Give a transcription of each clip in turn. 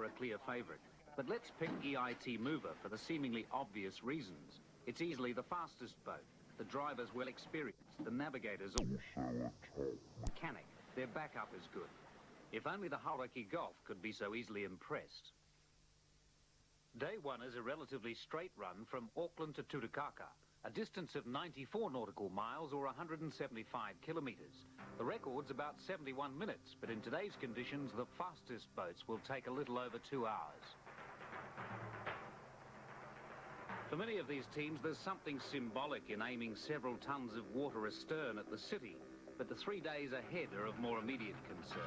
a clear favourite. But let's pick EIT Mover for the seemingly obvious reasons. It's easily the fastest boat. The driver's well experienced. The navigator's also a mechanic. Their backup is good. If only the Hauraki Gulf could be so easily impressed. Day one is a relatively straight run from Auckland to Tutukaka, a distance of 94 nautical miles or 175 kilometres. The record's about 71 minutes, but in today's conditions, the fastest boats will take a little over 2 hours. For many of these teams, there's something symbolic in aiming several tons of water astern at the city, but the 3 days ahead are of more immediate concern.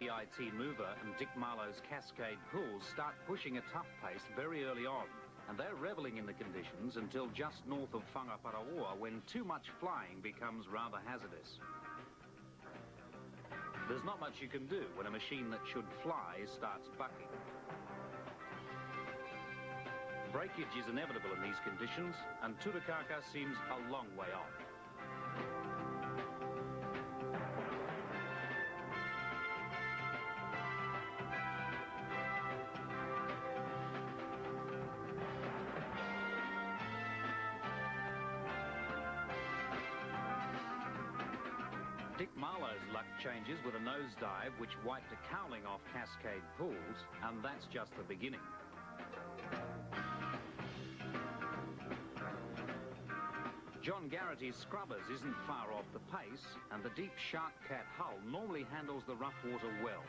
EIT Mover and Dick Marlowe's Cascade Pools start pushing a tough pace very early on, and they're revelling in the conditions until just north of Whangaparaoa, when too much flying becomes rather hazardous. There's not much you can do when a machine that should fly starts bucking. Breakage is inevitable in these conditions, and Tutukaka seems a long way off. Dick Marlowe's luck changes with a nosedive which wiped a cowling off Cascade Pools, and that's just the beginning. John Garrity's Scrubbers isn't far off the pace, and the deep Shark Cat hull normally handles the rough water well.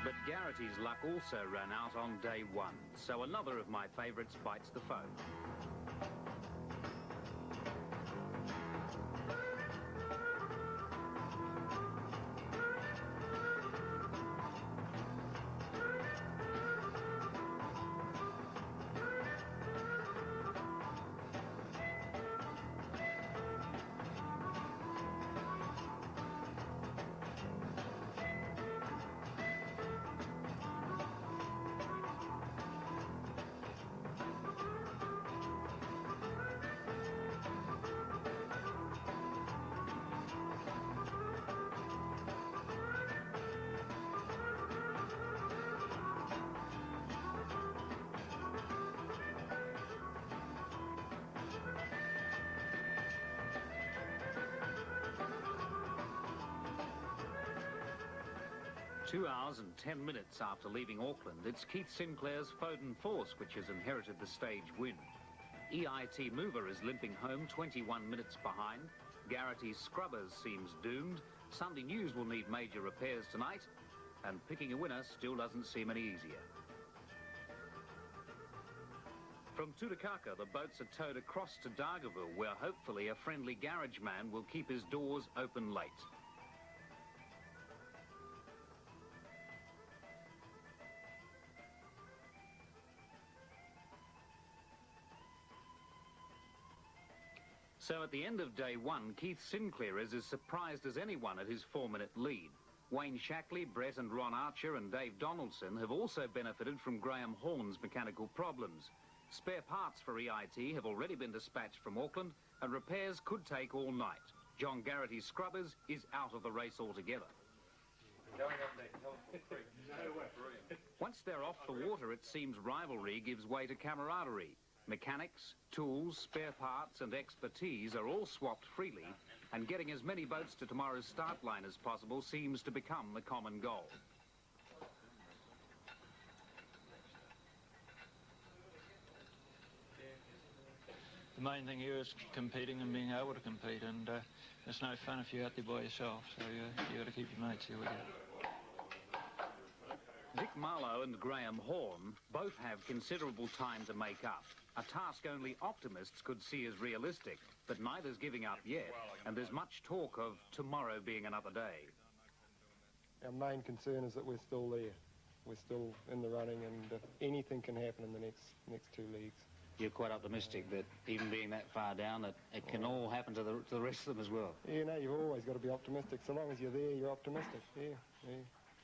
But Garrity's luck also ran out on day one, so another of my favourites bites the foe. Two hours and 10 minutes after leaving Auckland, it's Keith Sinclair's Foden Force which has inherited the stage win. EIT Mover is limping home 21 minutes behind. Garrity's Scrubbers seems doomed. Sunday News will need major repairs tonight, and picking a winner still doesn't seem any easier. From Tutukaka, the boats are towed across to Dargaville, where hopefully a friendly garage man will keep his doors open late. So at the end of day one, Keith Sinclair is as surprised as anyone at his 4-minute lead. Wayne Shackley, Brett and Ron Archer and Dave Donaldson have also benefited from Graham Horn's mechanical problems. Spare parts for EIT have already been dispatched from Auckland, and repairs could take all night. John Garrity's Scrubbers is out of the race altogether. Once they're off the water, it seems rivalry gives way to camaraderie. Mechanics, tools, spare parts and expertise are all swapped freely, and getting as many boats to tomorrow's start line as possible seems to become the common goal. The main thing here is competing and being able to compete, and it's no fun if you're out there by yourself, so you got to keep your mates here with you. Dick Marlowe and Graham Horn both have considerable time to make up. A task only optimists could see as realistic, but neither's giving up yet, and there's much talk of tomorrow being another day. Our main concern is that we're still there. We're still in the running, and anything can happen in the next two leagues. You're quite optimistic that even being that far down, that it can all happen to the rest of them as well. Yeah, no, you've always got to be optimistic. So long as you're there, you're optimistic. Yeah.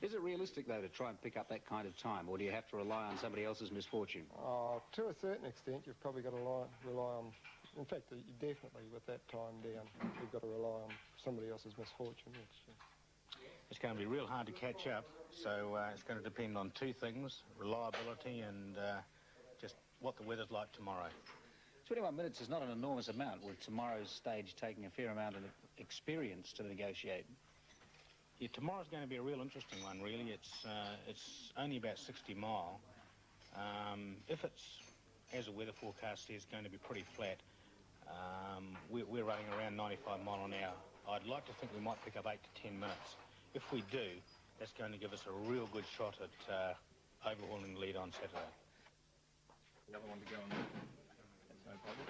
Is it realistic, though, to try and pick up that kind of time, or do you have to rely on somebody else's misfortune? To a certain extent, you've probably got to rely on... In fact, definitely with that time down, you've got to rely on somebody else's misfortune. It's going to be real hard to catch up, so it's going to depend on two things, reliability and just what the weather's like tomorrow. 21 minutes is not an enormous amount, with tomorrow's stage taking a fair amount of experience to negotiate. Yeah, tomorrow's going to be a real interesting one, really. It's only about 60 mile. If it's, as the weather forecast says, going to be pretty flat, we're running around 95 mile an hour. I'd like to think we might pick up 8 to 10 minutes. If we do, that's going to give us a real good shot at overhauling the lead on Saturday. The other one to go on there. That's no problem.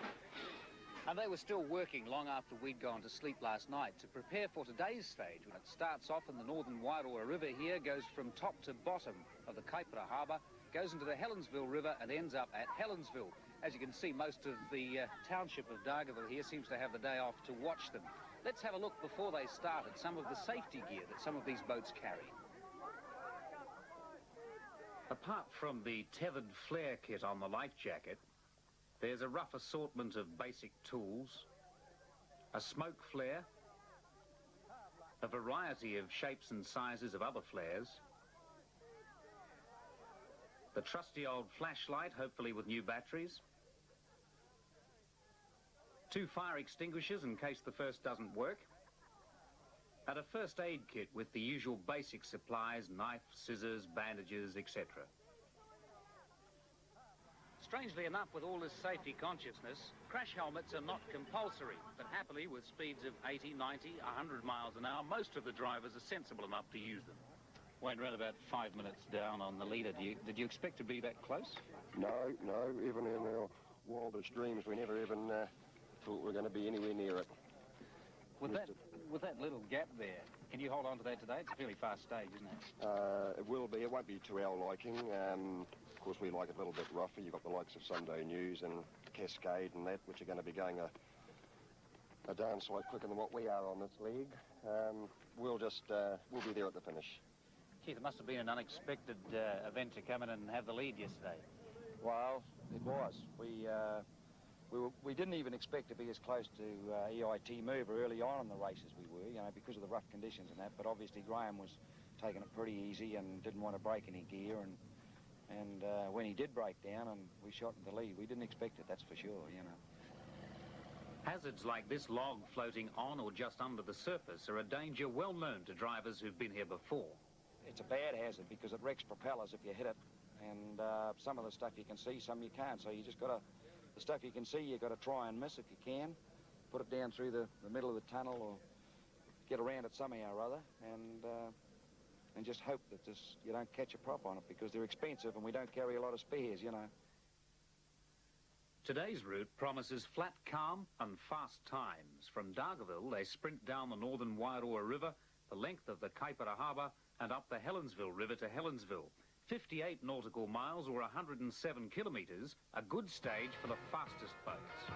And they were still working long after we'd gone to sleep last night to prepare for today's stage. When it starts off in the northern Wairoa River here, goes from top to bottom of the Kaipara Harbour, goes into the Helensville River and ends up at Helensville. As you can see, most of the township of Dargaville here seems to have the day off to watch them. Let's have a look before they start at some of the safety gear that some of these boats carry. Apart from the tethered flare kit on the life jacket, there's a rough assortment of basic tools, a smoke flare, a variety of shapes and sizes of other flares, the trusty old flashlight, hopefully with new batteries, 2 fire extinguishers in case the first doesn't work, and a first aid kit with the usual basic supplies, knife, scissors, bandages, etc. Strangely enough, with all this safety consciousness, crash helmets are not compulsory, but happily, with speeds of 80, 90, 100 miles an hour, most of the drivers are sensible enough to use them. Wayne, around about 5 minutes down on the leader. Did you expect to be that close? No. Even in our wildest dreams, we never even thought we were going to be anywhere near it. With that little gap there, can you hold on to that today? It's a fairly fast stage, isn't it? It will be. It won't be to our liking. Of course, we like it a little bit rougher. You've got the likes of Sunday News and Cascade and that, which are going to be going a darn sight quicker than what we are on this league. We'll be there at the finish. Keith, it must have been an unexpected event to come in and have the lead yesterday. Well, it was. We didn't even expect to be as close to EIT Mover early on in the race as we were, because of the rough conditions and that. But obviously Graham was taking it pretty easy and didn't want to break any gear. And when he did break down and we shot in the lead, we didn't expect it, that's for sure, Hazards like this log floating on or just under the surface are a danger well known to drivers who've been here before. It's a bad hazard because it wrecks propellers if you hit it. And some of the stuff you can see, some you can't. So you just got to, the stuff you can see, you've got to try and miss if you can. Put it down through the middle of the tunnel or get around it somehow or other. And just hope that you don't catch a prop on it because they're expensive and we don't carry a lot of spares, Today's route promises flat calm and fast times. From Dargaville, they sprint down the northern Wairoa River, the length of the Kaipara Harbour, and up the Helensville River to Helensville. 58 nautical miles or 107 kilometres, a good stage for the fastest boats.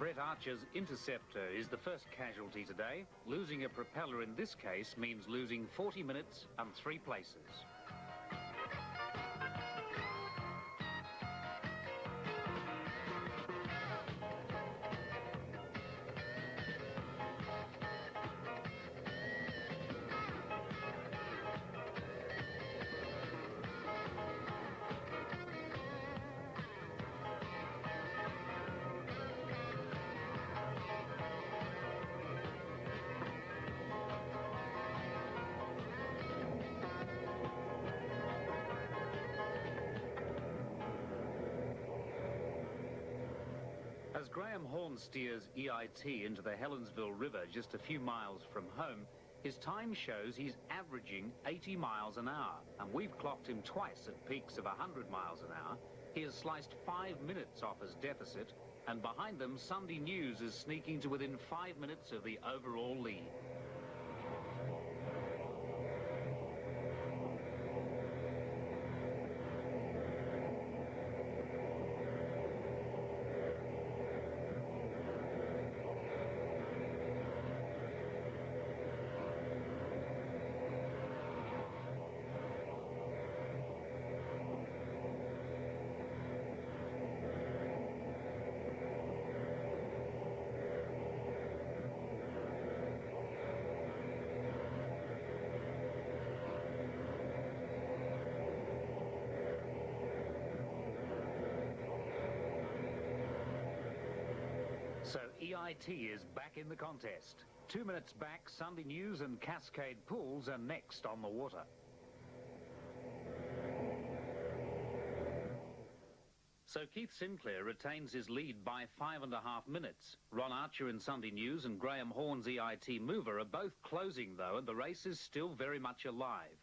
Brett Archer's Interceptor is the first casualty today. Losing a propeller in this case means losing 40 minutes and 3 places. As Graham Horn steers EIT into the Helensville River just a few miles from home, his time shows he's averaging 80 miles an hour, and we've clocked him twice at peaks of 100 miles an hour. He has sliced 5 minutes off his deficit, and behind them, Sunday News is sneaking to within 5 minutes of the overall lead. So EIT is back in the contest. 2 minutes back, Sunday News and Cascade Pools are next on the water. So Keith Sinclair retains his lead by 5.5 minutes. Ron Archer in Sunday News and Graham Horn's EIT Mover are both closing, though, and the race is still very much alive.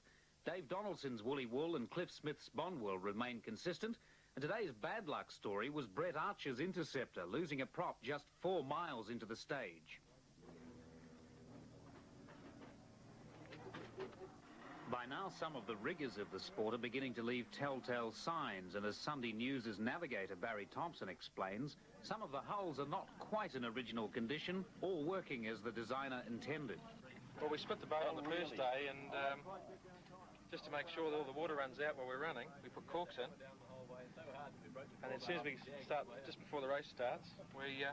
Dave Donaldson's Woolly Wool and Cliff Smith's Bonwell remain consistent. And today's bad luck story was Brett Archer's Interceptor, losing a prop just 4 miles into the stage. By now, some of the riggers of the sport are beginning to leave telltale signs, and as Sunday News' navigator Barry Thompson explains, some of the hulls are not quite in original condition or working as the designer intended. Well, we split the boat on the first day, and just to make sure that all the water runs out while we're running, we put corks in. And as soon as we start, just before the race starts, we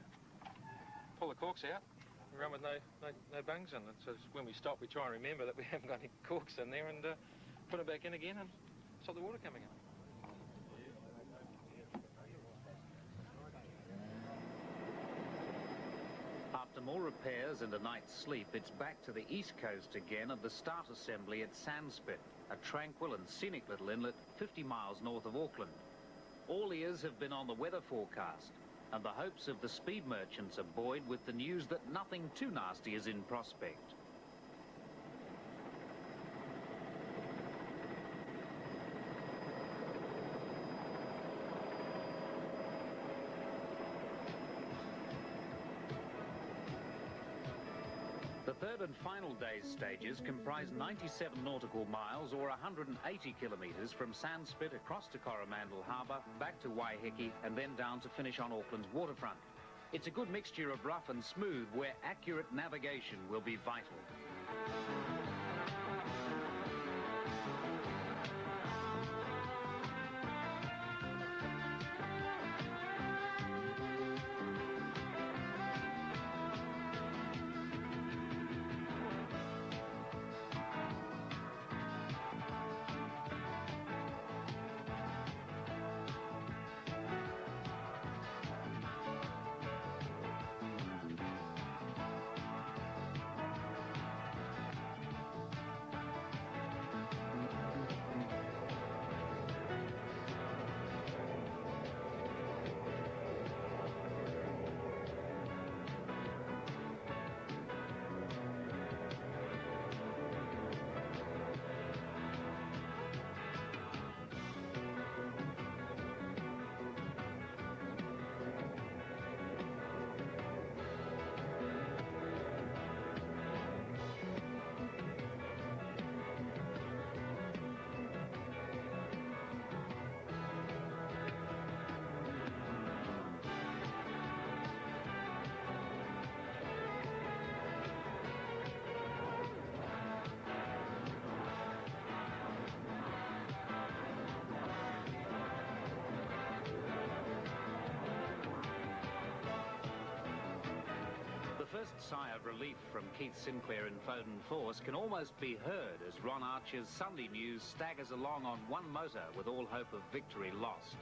pull the corks out. We run with no bungs in it. So when we stop, we try and remember that we haven't got any corks in there, and put them back in again and stop the water coming in. After more repairs and a night's sleep, it's back to the east coast again at the start assembly at Sandspit, a tranquil and scenic little inlet 50 miles north of Auckland. All ears have been on the weather forecast, and the hopes of the speed merchants are buoyed with the news that nothing too nasty is in prospect. The third and final day's stages comprise 97 nautical miles or 180 kilometres from Sandspit across to Coromandel Harbour, back to Waiheke and then down to finish on Auckland's waterfront. It's a good mixture of rough and smooth where accurate navigation will be vital. first sigh of relief from Keith Sinclair in Foden Force can almost be heard as Ron Archer's Sunday News staggers along on one motor with all hope of victory lost.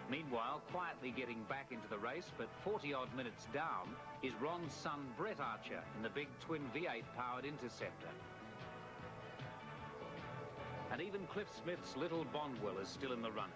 Meanwhile, quietly getting back into the race, but 40-odd minutes down, is Ron's son Brett Archer in the big twin V8-powered Interceptor. And even Cliff Smith's little Bondwell is still in the running.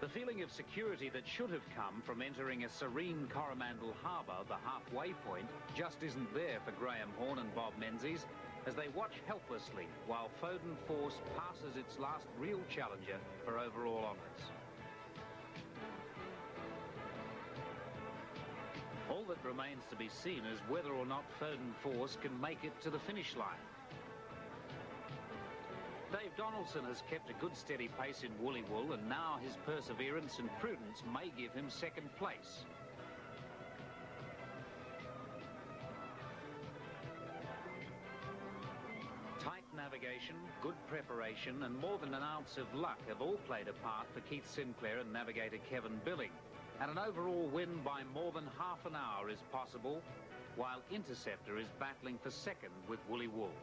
The feeling of security that should have come from entering a serene Coromandel harbour, the halfway point, just isn't there for Graham Horne and Bob Menzies as they watch helplessly while Foden Force passes its last real challenger for overall honours. All that remains to be seen is whether or not Foden Force can make it to the finish line. Dave Donaldson has kept a good steady pace in Woolly Wool, and now his perseverance and prudence may give him second place. Tight navigation, good preparation and more than an ounce of luck have all played a part for Keith Sinclair and navigator Kevin Billing. And an overall win by more than half an hour is possible, while Interceptor is battling for second with Woolly Wool.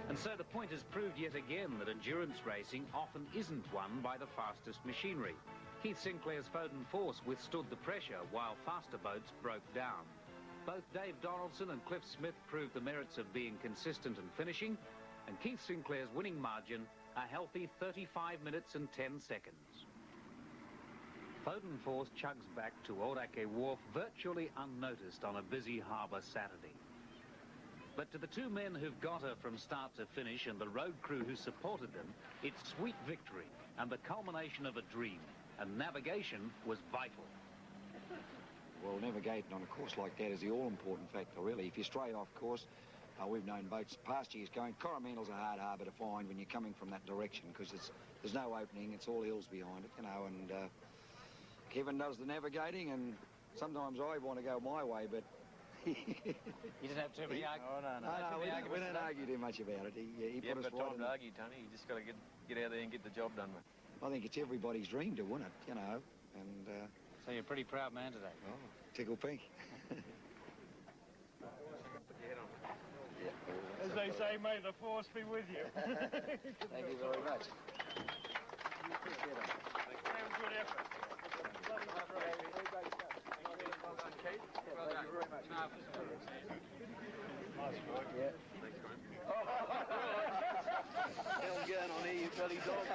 And so the point has proved yet again that endurance racing often isn't won by the fastest machinery. Keith Sinclair's Foden Force withstood the pressure while faster boats broke down. Both Dave Donaldson and Cliff Smith proved the merits of being consistent and finishing, and Keith Sinclair's winning margin a healthy 35 minutes and 10 seconds. Foden Force chugs back to Orake Wharf virtually unnoticed on a busy harbour Saturday. But to the two men who've got her from start to finish and the road crew who supported them, it's sweet victory and the culmination of a dream, and navigation was vital. Well, navigating on a course like that is the all-important factor, really. If you stray off course, we've known boats past years going, Coromandel's a hard harbour to find when you're coming from that direction because there's no opening, it's all hills behind it, you know, and Kevin does the navigating, and sometimes I want to go my way, but You didn't have too many arguments. No, we don't argue too much about it. He put us right in to argue, Tony. You just got to get out there and get the job done, mate. I think it's everybody's dream to win it, you know, and... So you're a pretty proud man today. Oh, tickle pink. As they say, may the force be with you. Thank you very much. Good effort. Thank you very much. Nice work. Yeah. Thanks, Graham. Hell going on here, you bloody dog.